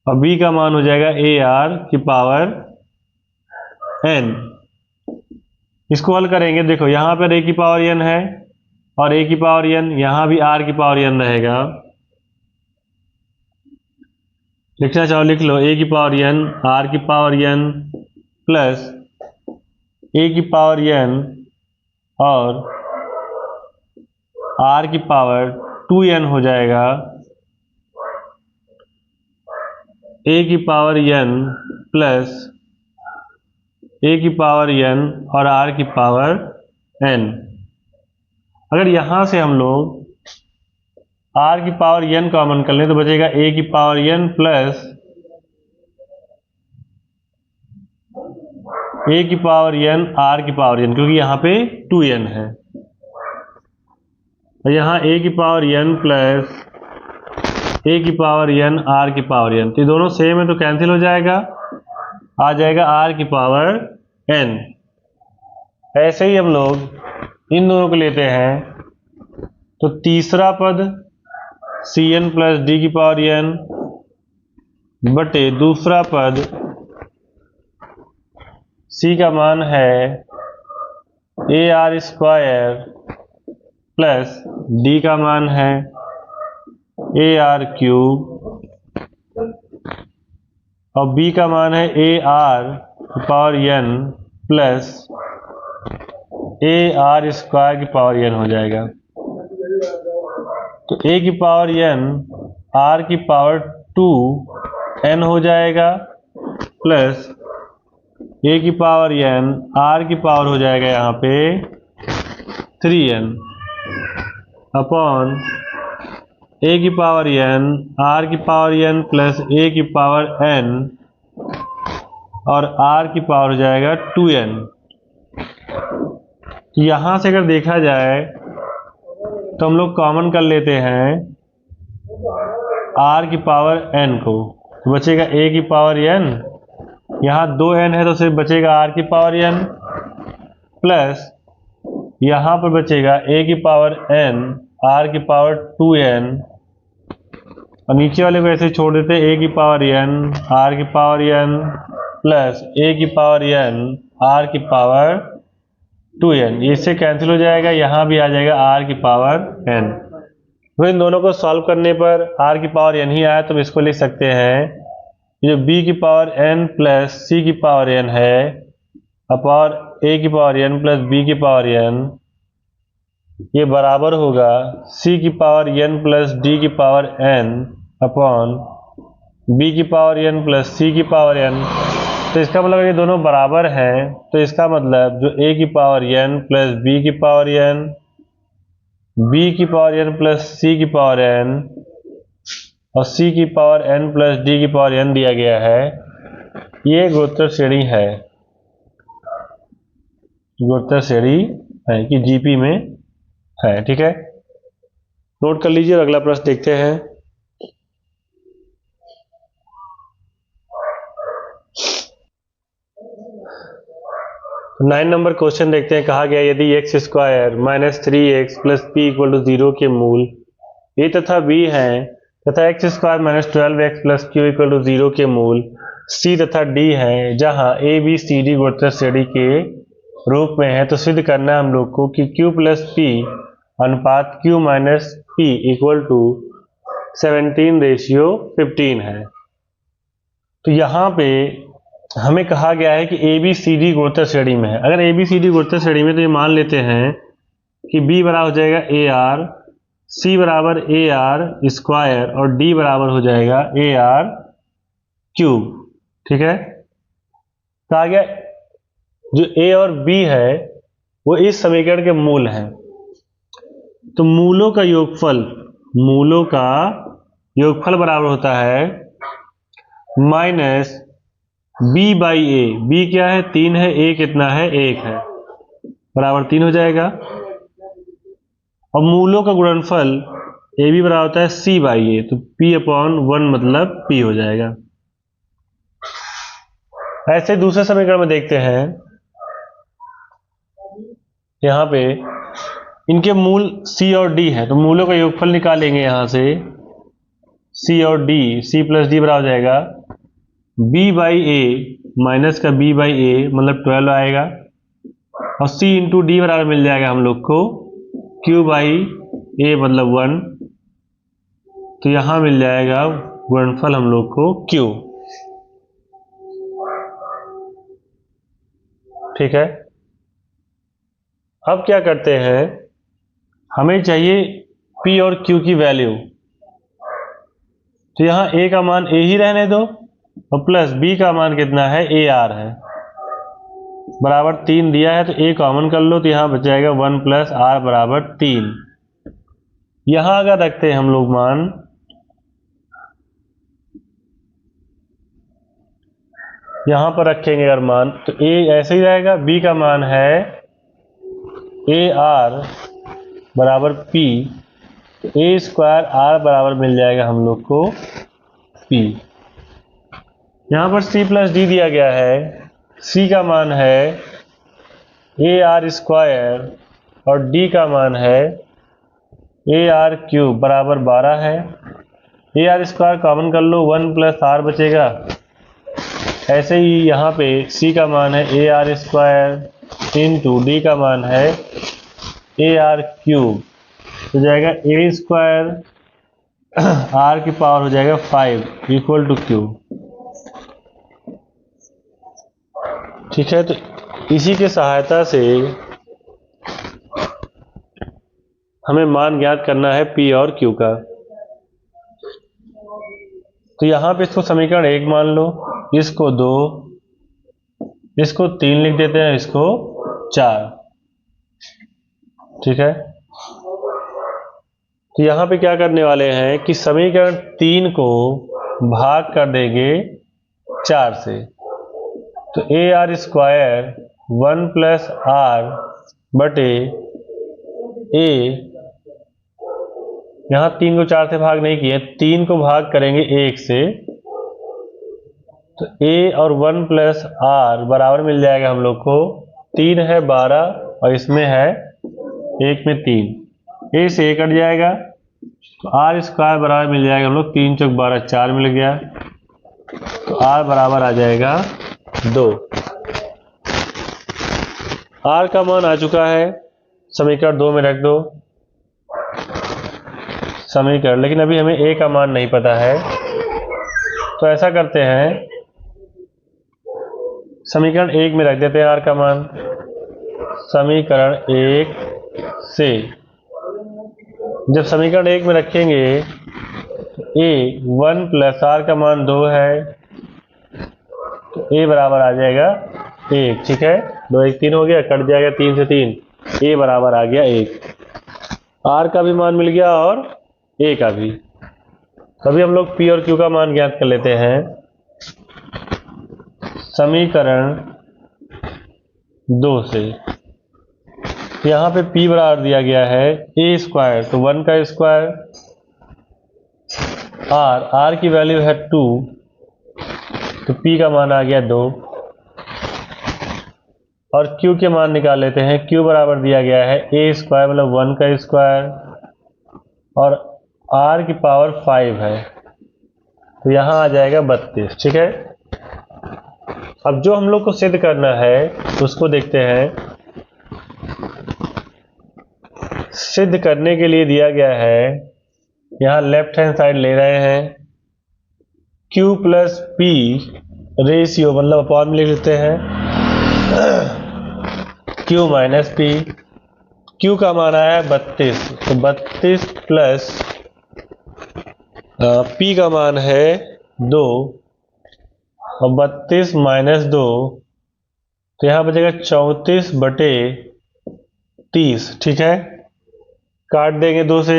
और b का मान हो जाएगा a r की पावर n। इसको हल करेंगे, देखो यहाँ पर a की पावर n है और a की पावर n, यहाँ भी r की पावर n रहेगा। लिखना चाहो लिख लो, a की पावर n r की पावर n प्लस a की पावर n और r की पावर 2n हो जाएगा। a की पावर n प्लस a की पावर n और r की पावर n। अगर यहाँ से हम लोग r की पावर n कॉमन कर लें तो बचेगा a की पावर n प्लस a की पावर n r की पावर n, क्योंकि यहाँ पे 2n है। और यहाँ a की पावर n प्लस a की पावर n r की पावर n, तो ये दोनों सेम है तो कैंसिल हो जाएगा, आ जाएगा r की पावर n। ऐसे ही हम लोग इन दोनों को लेते हैं, तो तीसरा पद cn प्लस d की पावर n बटे दूसरा पद c का मान है a r square plus d का मान है a r क्यूब, और b का मान है a r की power n plus a r square की पावर n हो जाएगा। तो a की पावर n r की पावर 2n हो जाएगा प्लस a की पावर n r की पावर हो जाएगा यहाँ पे 3n अपॉन a की पावर n r की पावर n प्लस a की पावर n और r की पावर हो जाएगा 2n। यहाँ से अगर देखा जाए तो हम लोग कॉमन कर लेते हैं r की पावर n को, तो बचेगा a की पावर n, यहाँ 2n है तो सिर्फ बचेगा r की पावर n प्लस यहाँ पर बचेगा a की पावर n r की पावर 2n, और नीचे वाले को ऐसे छोड़ देते हैं a की पावर n r की पावर n प्लस a की पावर n r की पावर 2n, इससे कैंसिल हो जाएगा, यहाँ भी आ जाएगा r की पावर n। तो इन दोनों को सॉल्व करने पर r की पावर n ही आया, तो हम इसको लिख सकते हैं जो b की पावर n प्लस c की पावर n है अपॉन a की पावर n प्लस b की पावर n, ये बराबर होगा c की पावर n प्लस d की पावर n अपॉन b की पावर n प्लस c की पावर n। तो इसका मतलब ये दोनों बराबर हैं, तो इसका मतलब जो a की पावर n प्लस b की पावर n, b की पावर n प्लस c की पावर n और c की पावर n प्लस d की पावर n दिया गया है, ये गुणोत्तर श्रेणी है, गुणोत्तर श्रेणी है कि जीपी में है। ठीक है, नोट कर लीजिए, अगला प्रश्न देखते हैं। तो 9 नंबर क्वेश्चन देखते हैं। कहा गया यदि x square minus 3x plus p equal to 0 के मूल a तथा b हैं तथा x square minus 12x plus q equal to 0 के मूल c तथा d हैं, जहां a b c d गुणोत्तर श्रेणी के रूप में है, तो सिद्ध करना है हम लोग को कि q प्लस p अनुपात q minus p equal to 17:15 है। तो यहाँ पे हमें कहा गया है कि ए बी सी डी गुणोत्तर श्रेणी में है। अगर ए बी सी डी गुणोत्तर श्रेणी में तो ये मान लेते हैं कि b बराबर हो जाएगा ए आर, c बराबर ए आर स्क्वायर और d बराबर हो जाएगा ए आर क्यूब। ठीक है, कहा गया जो a और b है वो इस समीकरण के मूल हैं, तो मूलों का योगफल बराबर होता है minus b by A, b क्या है 3 है, a कितना है 1 है, बराबर 3 हो जाएगा। और मूलों का गुणनफल ए बी बराबर होता है c बाई ए, तो p अपॉन 1 मतलब p हो जाएगा। ऐसे दूसरे समीकरण में देखते हैं, यहाँ पे इनके मूल c और d है, तो मूलों का योगफल निकालेंगे यहाँ से c और d, c प्लस d बराबर हो जाएगा b बाई ए माइनस का b बाई ए मतलब 12 आएगा, और c इंटू डी बराबर मिल जाएगा हम लोग को q बाई ए मतलब 1, तो यहाँ मिल जाएगा गुणनफल हम लोग को q। ठीक है, अब क्या करते हैं, हमें चाहिए p और q की वैल्यू, तो यहाँ a का मान a ही रहने दो और प्लस b का मान कितना है AR है, बराबर 3 दिया है, तो a कॉमन कर लो, तो यहाँ बच जाएगा 1 प्लस r बराबर 3। यहाँ अगर रखते हैं हम लोग मान, यहाँ पर रखेंगे अगर मान, तो a ऐसे ही रहेगा, b का मान है AR बराबर p, तो a स्क्वायर r बराबर मिल जाएगा हम लोग को p। यहाँ पर c प्लस डी दिया गया है, c का मान है AR स्क्वायर और d का मान है AR क्यूब बराबर 12 है। AR स्क्वायर कॉमन कर लो, 1 प्लस r बचेगा। ऐसे ही यहाँ पे c का मान है AR स्क्वायर इंटू डी का मान है AR क्यूब, हो जाएगा a स्क्वायर r की पावर हो जाएगा 5 इक्वल टू q। ठीक है, तो इसी के सहायता से हमें मान ज्ञात करना है p और q का। तो यहाँ पे इसको समीकरण 1 मान लो, इसको 2, इसको 3 लिख देते हैं, इसको 4। ठीक है, तो यहाँ पे क्या करने वाले हैं कि समीकरण 3 को भाग कर देंगे 4 से, तो AR स्क्वायर 1 प्लस r बटे a, यहाँ 3 को 4 से भाग नहीं किए, 3 को भाग करेंगे 1 से, तो a और 1 प्लस r बराबर मिल जाएगा हम लोग को 3 है 12 और इसमें है 1 में 3, a से a कट जाएगा, तो r स्क्वायर बराबर मिल जाएगा हम लोग 3 चौक 12 4 मिल गया, तो r बराबर आ जाएगा 2। r का मान आ चुका है, समीकरण 2 में रख दो समीकरण, लेकिन अभी हमें a का मान नहीं पता है, तो ऐसा करते हैं समीकरण 1 में रख देते हैं r का मान। समीकरण 1 से जब समीकरण 1 में रखेंगे तो a 1 प्लस r का मान 2 है, तो a बराबर आ जाएगा 1। ठीक है, 2 1 3 हो गया, कट जाएगा 3 से 3, a बराबर आ गया 1। r का भी मान मिल गया और a का भी। तभी हम लोग p और q का मान ज्ञात कर लेते हैं। समीकरण 2 से यहाँ पे p बराबर दिया गया है a स्क्वायर, तो 1 का स्क्वायर, r की वैल्यू है 2, तो p का मान आ गया 2, और q के मान निकाल लेते हैं। q बराबर दिया गया है a स्क्वायर मतलब 1 का स्क्वायर और r की पावर 5 है, तो यहाँ आ जाएगा 32। ठीक है, अब जो हम लोग को सिद्ध करना है उसको देखते हैं। सिद्ध करने के लिए दिया गया है, यहाँ लेफ्ट हैंड साइड ले रहे हैं, q प्लस p रेशियो मतलब अपॉन में लिख लेते हैं q माइनस p। q का मान आया है 32, तो 32 प्लस p का मान है 2 और 32 माइनस 2, तो यहाँ बचेगा 34 बटे 30। ठीक है, काट देंगे 2 से,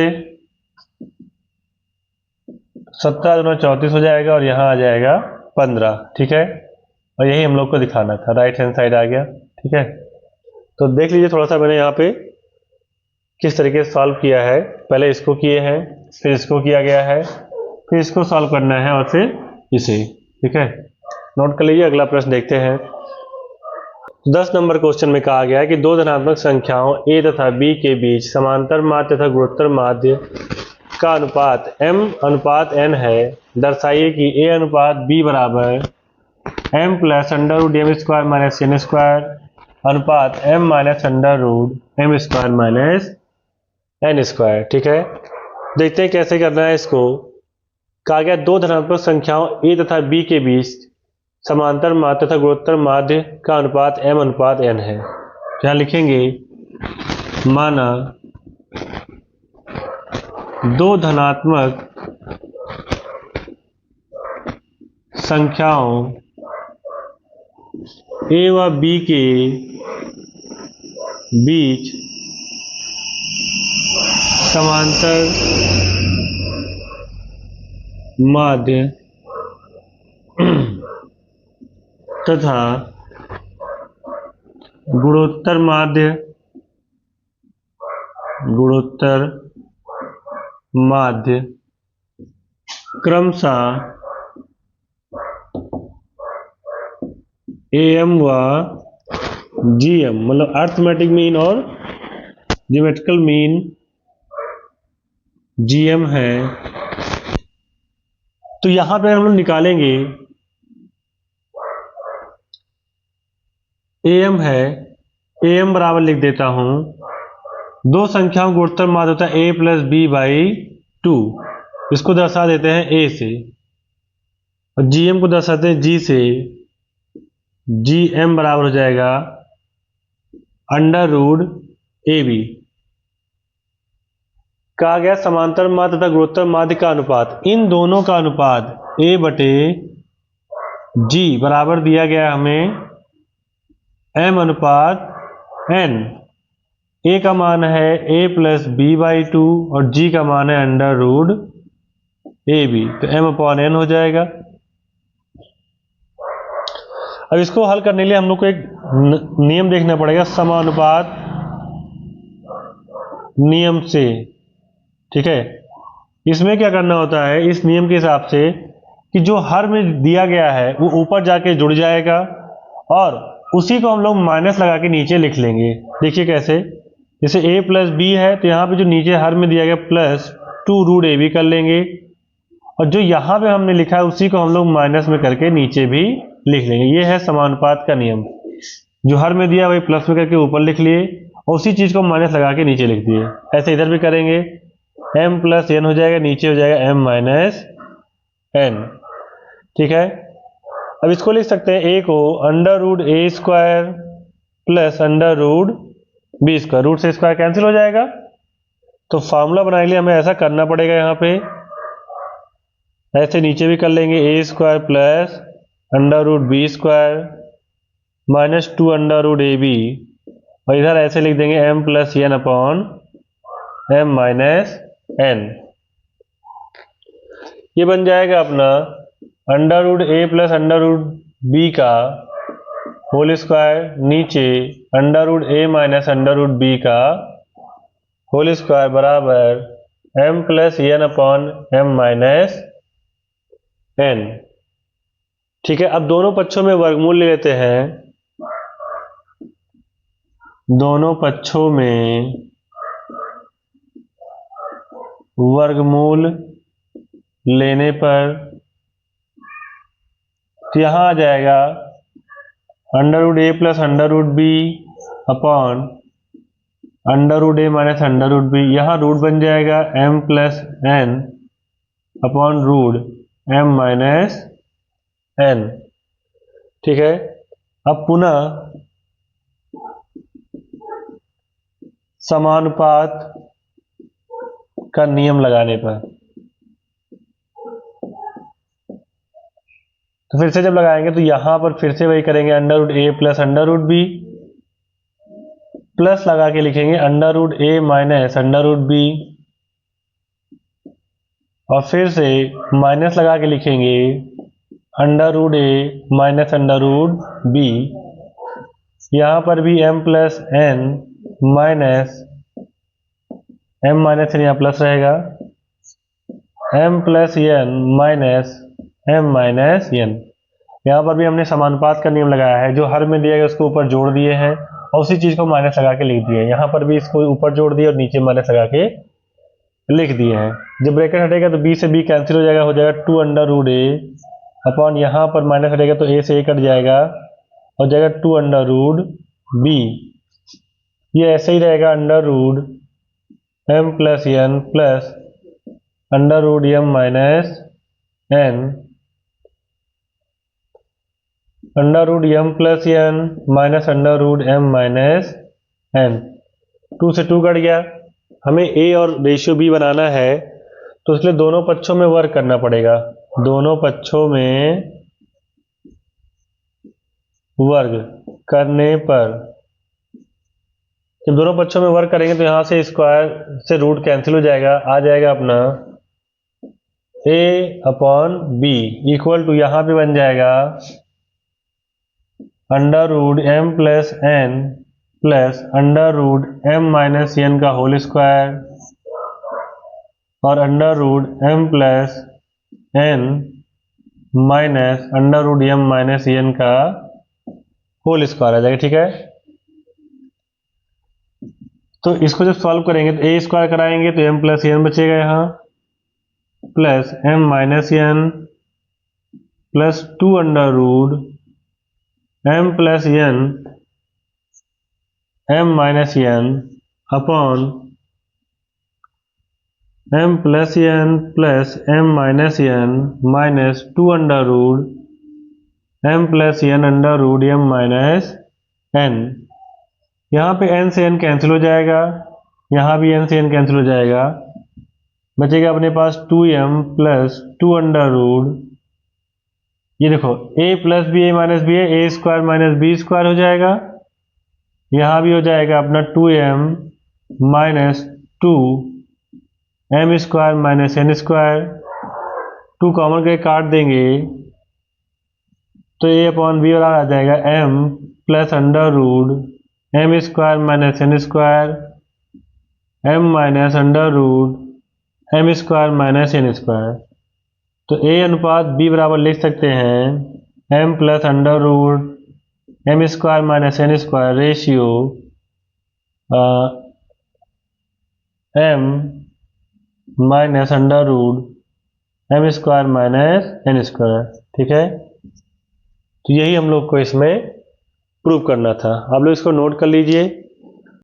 17 दूना 34 हो जाएगा और यहाँ आ जाएगा 15। ठीक है, और यही हम लोग को दिखाना था, राइट हैंड साइड आ गया। ठीक है, तो देख लीजिए थोड़ा सा मैंने यहाँ पे किस तरीके से सॉल्व किया है। पहले इसको किए हैं, फिर इसको किया गया है, फिर इसको सॉल्व करना है और फिर इसे। ठीक है, नोट कर लीजिए। अगला प्रश्न देखते हैं। 10 नंबर क्वेश्चन में कहा गया है कि दो धनात्मक संख्याओं a तथा b के बीच समांतर माध्य तथा गुणोत्तर माध्य का अनुपात m अनुपात n है। दर्शाइए कि a अनुपात b बराबर m plus under root m square minus n square अनुपात m minus under root m square minus n square. ठीक है, देखते हैं कैसे करना है इसको। कहा गया दो धनात्मक संख्याओं a तथा b के बीच समांतर माध्य तथा गुणोत्तर माध्य का अनुपात m अनुपात n है। क्या लिखेंगे? माना दो धनात्मक संख्याओं a व b के बीच समांतर माध्य तथा गुणोत्तर माध्य क्रमशः AM व GM, मतलब अर्थमेटिक मीन और ज्योमेट्रिकल मीन GM है। तो यहां पे हम लोग निकालेंगे AM है, AM बराबर लिख देता हूं दो संख्याओं गुणोत्तर माध्य होता है a प्लस बी बाई 2, इसको दर्शा देते हैं a से, और GM को दर्शाते हैं G से। GM बराबर हो जाएगा अंडर रूट AB। कहा गया समांतर माध्य तथा गुणोत्तर माध्य का अनुपात, इन दोनों का अनुपात A बटे G बराबर दिया गया हमें M अनुपात N। A का मान है a प्लस बी बाई 2 और G का मान है अंडर रूट AB, तो M अपॉन N हो जाएगा। अब इसको हल करने के लिए हम लोग को एक नियम देखना पड़ेगा, समानुपात नियम से। ठीक है, इसमें क्या करना होता है, इस नियम के हिसाब से कि जो हर में दिया गया है वो ऊपर जाके जुड़ जाएगा और उसी को हम लोग माइनस लगा के नीचे लिख लेंगे। देखिए कैसे, जैसे a प्लस बी है तो यहाँ पे जो नीचे हर में दिया गया प्लस 2 रूट AB कर लेंगे, और जो यहाँ पे हमने लिखा है उसी को हम लोग माइनस में करके नीचे भी लिख लेंगे। ये है समानुपात का नियम, जो हर में दिया वही प्लस में करके ऊपर लिख लिए और उसी चीज को माइनस लगा के नीचे लिख दिए। ऐसे इधर भी करेंगे, m प्लस n हो जाएगा, नीचे हो जाएगा m माइनस n। ठीक है, अब इसको लिख सकते हैं a को under root a square plus under root b square, root से स्क्वायर कैंसिल हो जाएगा। तो फॉर्मूला बनाने के लिए हमें ऐसा करना पड़ेगा, यहाँ पे ऐसे नीचे भी कर लेंगे a square plus under root b square minus 2 under root AB, और इधर ऐसे लिख देंगे m plus n upon m minus n। ये बन जाएगा अपना under root a plus under root b का होल स्क्वायर, नीचे under root a minus under root b का होल स्क्वायर बराबर m plus n upon m minus n। ठीक है, अब दोनों पक्षों में वर्गमूल ले लेते हैं। दोनों पक्षों में वर्गमूल लेने पर तो यहां आ जाएगा under root a plus under root b upon under root a minus under root b, यहाँ रूट बन जाएगा m plus n upon root m minus n। ठीक है, अब पुनः समानुपात का नियम लगाने पर, तो फिर से जब लगाएंगे तो यहां पर फिर से वही करेंगे, under root a plus under root b plus लगा के लिखेंगे under root a minus under root b, और फिर से माइनस लगा के लिखेंगे under root a minus under root b, यहाँ पर भी m plus n minus m minus n यहाँ प्लस रहेगा, m plus n minus m minus n. यहाँ पर भी हमने समानुपात का नियम लगाया है, जो हर में दिया गया उसको ऊपर जोड़ दिए हैं और उसी चीज को माइनस लगा के लिख दिए। यहाँ पर भी इसको ऊपर जोड़ दिए और नीचे माइनस लगा के लिख दिए हैं। जब ब्रैकेट हटेगा तो b से b कैंसिल हो जाएगा, हो जाएगा 2 अंडर रूट ए अपॉन यहाँ पर माइनस हटेगा तो a से a कट जाएगा, हो जाएगा 2 अंडर रूट b। ये ऐसे ही रहेगा under root m plus n plus under root m minus n, under root m plus n minus under root m minus n. 2 से 2 कट गया। हमें a और रेशियो b बनाना है तो उसके लिए दोनों पक्षों में वर्क करना पड़ेगा। दोनों पक्षों में वर्ग करने पर, जब दोनों पक्षों में वर्क करेंगे तो यहां से स्क्वायर से रूट कैंसिल हो जाएगा, आ जाएगा अपना a upon b equal to यहां पे बन जाएगा under root m plus n plus under root m minus n का होल स्क्वायर और under root m plus n minus under root m minus n का होल स्क्वायर आ जाएगा। ठीक है, तो इसको जब सॉल्व करेंगे तो a स्क्वायर कराएंगे तो m प्लस एन बचेगा यहाँ plus m minus n plus 2 under root m plus n m minus n upon m plus n plus m minus n minus 2 under root m plus n under root m minus n। यहाँ पे n से n cancel हो जाएगा, यहाँ भी n से n cancel हो जाएगा, बचेगा अपने पास 2m प्लस 2 अंडर रूट, ये देखो a plus b a minus b a, a square minus b square हो जाएगा, यहाँ भी हो जाएगा अपना 2m minus 2 m square minus n square, 2 common करके काट देंगे तो a अपॉन बी और आ जाएगा m plus under root m square minus n square m minus under root m square minus n square. तो a अनुपात b बराबर लिख सकते हैं m plus under root m square minus n square ratio m minus under root m square minus n square. ठीक है, तो यही हम लोग को इसमें प्रूव करना था। आप लोग इसको नोट कर लीजिए।